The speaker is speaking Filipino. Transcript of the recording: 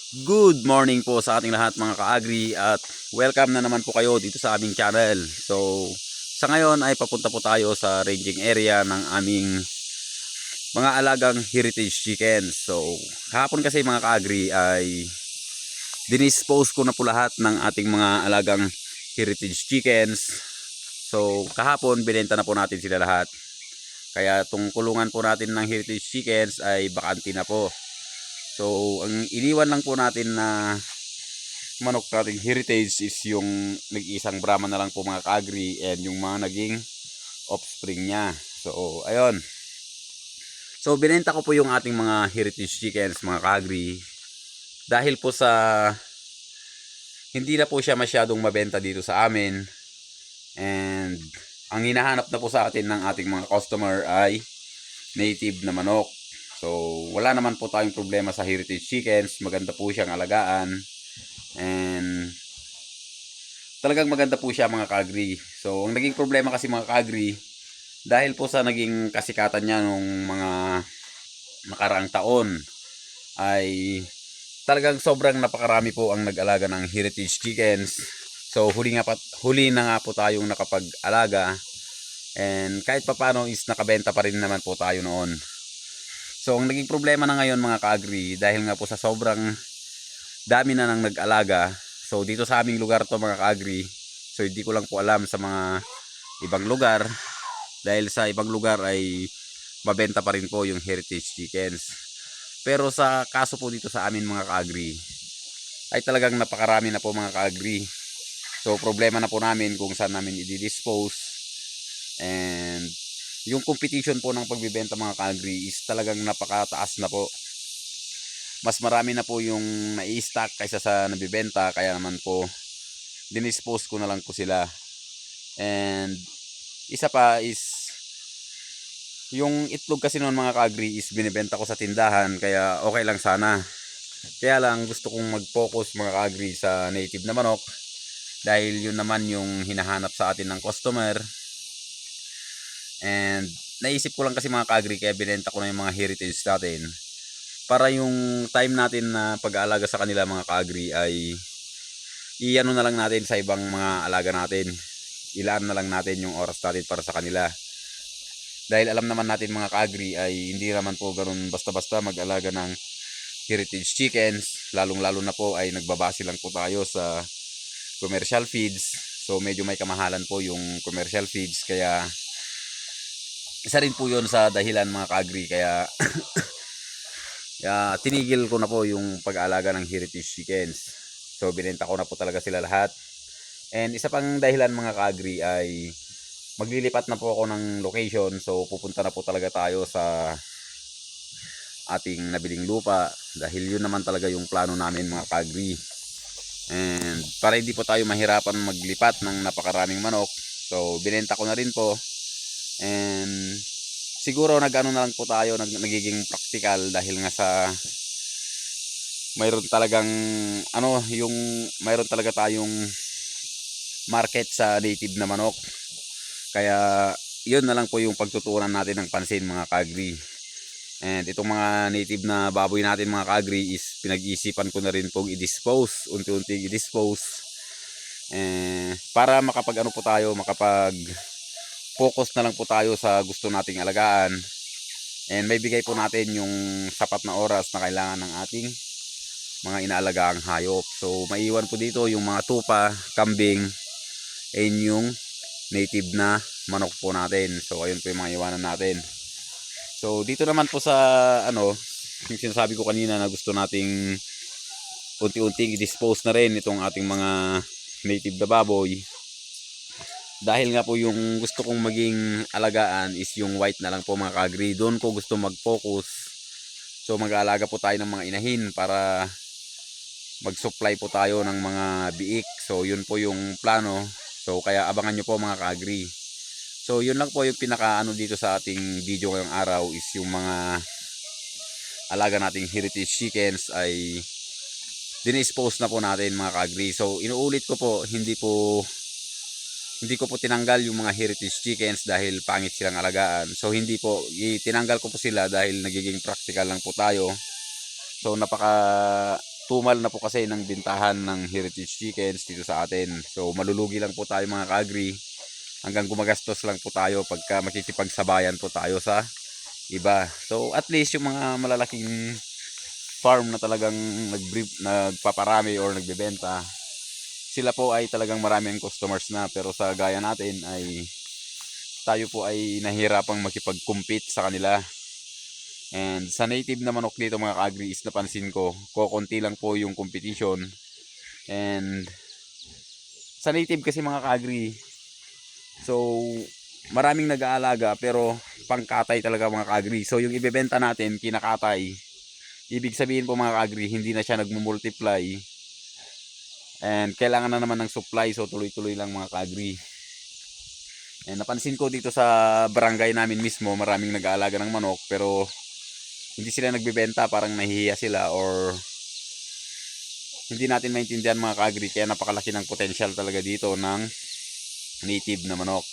Good morning po sa ating lahat mga ka-agri at welcome na naman po kayo dito sa aming channel. So, sa ngayon ay papunta po tayo sa ranging area ng aming mga alagang heritage chickens. So, kahapon kasi mga ka-agri ay dinispose ko na po lahat ng ating mga alagang heritage chickens. So, kahapon binenta na po natin sila lahat. Kaya itong kulungan po natin ng heritage chickens ay bakante na po. So, ang iniwan lang po natin na manok nating heritage is yung nag-isang Brahman na lang po mga ka-agri and yung mga naging offspring niya. So, ayun. So, binenta ko po yung ating mga heritage chickens mga ka-agri dahil po sa hindi na po siya masyadong mabenta dito sa amin and ang hinahanap na po sa atin ng ating mga customer ay native na manok. So, wala naman po tayong problema sa heritage chickens. Maganda po siyang alagaan and talagang maganda po siya mga ka-agri. So, ang naging problema kasi mga ka-agri, dahil po sa naging kasikatan niya nung mga nakaraang taon, ay talagang sobrang napakarami po ang nag-alaga ng heritage chickens. So, huli na nga po tayong nakapag-alaga. And kahit papano is nakabenta pa rin naman po tayo noon. So, ang naging problema na ngayon mga ka-agri, dahil nga po sa sobrang dami na nang nag-alaga. So, dito sa aming lugar to mga ka-agri, so hindi ko lang po alam sa mga ibang lugar. Dahil sa ibang lugar ay mabenta pa rin po yung heritage chickens. Pero sa kaso po dito sa amin mga ka-agri, ay talagang napakarami na po mga ka-agri. So, problema na po namin kung saan namin i-dispose. And yung competition po ng pagbibenta mga ka-agri is talagang napakataas na po. Mas marami na po yung nai-stock kaysa sa nabibenta. Kaya naman po, dinispose ko na lang po sila. And isa pa is, yung itlog kasi noon mga ka-agri is binibenta ko sa tindahan. Kaya okay lang sana. Kaya lang gusto kong mag-focus mga ka-agri sa native na manok. Dahil yun naman yung hinahanap sa atin ng customer. And naisip ko lang kasi mga ka-agri kaya binenta ko na yung mga heritage natin. Para yung time natin na pag-aalaga sa kanila mga ka-agri ay iano na lang natin sa ibang mga alaga natin. Ilaan na lang natin yung oras natin para sa kanila. Dahil alam naman natin mga ka-agri ay hindi naman po ganun basta-basta mag-alaga ng heritage chickens. Lalong-lalo na po ay nagbabase lang po tayo sa commercial feeds. So medyo may kamahalan po yung commercial feeds. Kaya isa rin po yun sa dahilan mga ka-agri. Kaya tinigil ko na po yung pag-aalaga ng heritage chickens. So binenta ko na po talaga sila lahat. And isa pang dahilan mga ka-agri ay maglilipat na po ako ng location. So pupunta na po talaga tayo sa ating nabiling lupa. Dahil yun naman talaga yung plano namin mga ka-agri. And para hindi po tayo mahirapan maglipat ng napakaraming manok. So binenta ko na rin po. And siguro nag-ano na lang po tayo, nagiging practical dahil nga sa mayroon talagang yung mayroon talaga tayong market sa native na manok. Kaya yun na lang po yung pagtutuunan natin ng pansin mga ka-agri. And itong mga native na baboy natin mga ka-agri is pinag-iisipan ko na rin pong i-dispose, unti-unti i-dispose. Para makapag po tayo, makapag focus na lang po tayo sa gusto nating alagaan. And may bigay po natin yung sapat na oras na kailangan ng ating mga inaalagaang hayop. So maiwan po dito yung mga tupa, kambing, and yung native na manok po natin. So ayun po yung mga iwanan natin. So dito naman po sa yung sinasabi ko kanina na gusto nating unti-unting i-dispose na rin itong ating mga native na baboy. Dahil nga po yung gusto kong maging alagaan is yung white na lang po mga ka-agri. Doon ko gusto mag-focus. So mag-aalaga po tayo ng mga inahin para mag-supply po tayo ng mga biik. So yun po yung plano. So kaya abangan nyo po mga ka-agri. So yun lang po yung pinaka dito sa ating video ngayong araw is yung mga alaga nating heritage chickens ay dinispose na po natin mga ka-agri. So inuulit ko po, hindi ko po tinanggal yung mga heritage chickens dahil pangit silang alagaan. So hindi po, tinanggal ko po sila dahil nagiging practical lang po tayo. So tumal na po kasi ng bintahan ng heritage chickens dito sa atin. So malulugi lang po tayo mga ka-agri, hanggang gumagastos lang po tayo pagka makikipagsabayan po tayo sa iba. So at least yung mga malalaking farm na talagang nagpaparami or nagbebenta, sila po ay talagang marami ang customers na. Pero sa gaya natin ay tayo po ay nahihirapang makipag-compete sa kanila. And sa native na manok dito mga ka-agri is napansin ko, kokonti lang po yung competition. And sa native kasi mga ka-agri, so maraming nag-aalaga pero pangkatay talaga mga ka-agri. So yung ibebenta natin kinakatay, ibig sabihin po mga ka-agri, hindi na siya nagmumultiply. And kailangan na naman ng supply, so tuloy-tuloy lang mga ka-agri. And napansin ko dito sa barangay namin mismo, maraming nag-aalaga ng manok pero hindi sila nagbebenta, parang nahihiya sila or hindi natin maintindihan mga ka-agri. Kaya napakalaki ng potential talaga dito ng native na manok.